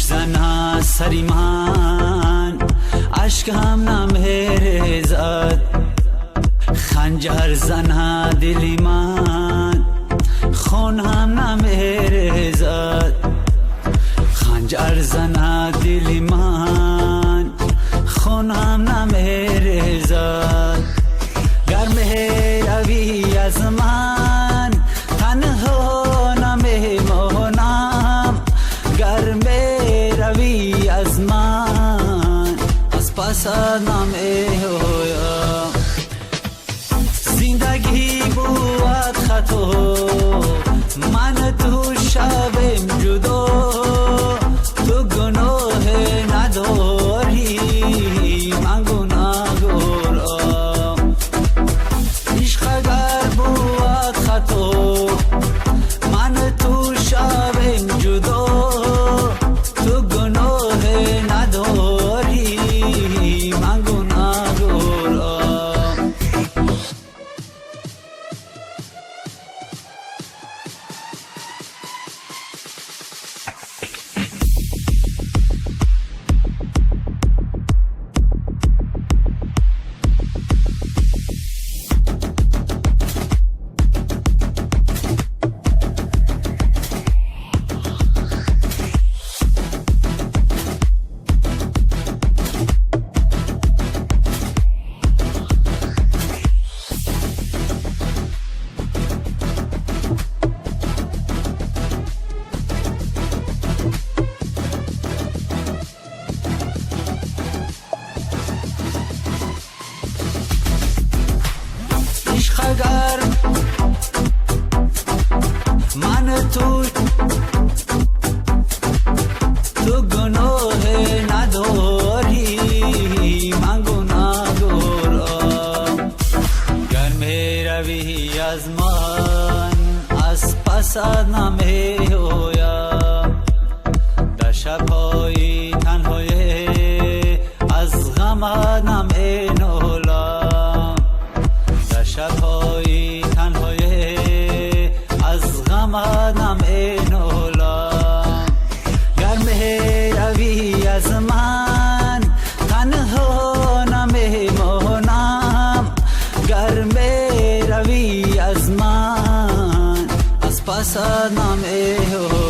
گوش زن سری من عشق هم نمیرزد خنجر زن دلی من خون هم نمیرزد خنجر زن دلی من خون هم نمیرزد گر مهروی از من تنها نمیمانم گر مهروی از من از پس نمیایم زندگی بود خطا من تو شبم جدا تو گناه نداری من گناهگارم عشق اگر بود خطا من تو شبم جدا تو گناه نداری من گناهگارم اگر من تو گناه نداری من گناهگارم گر میروی از من از پست نمیایم در شب‌های تنهایی از غمت نمینالم در شب‌های تنهایی از غمت نمینالم گر مهروی از من تنها نمیمانم گر مهروی از من از پست نمیایم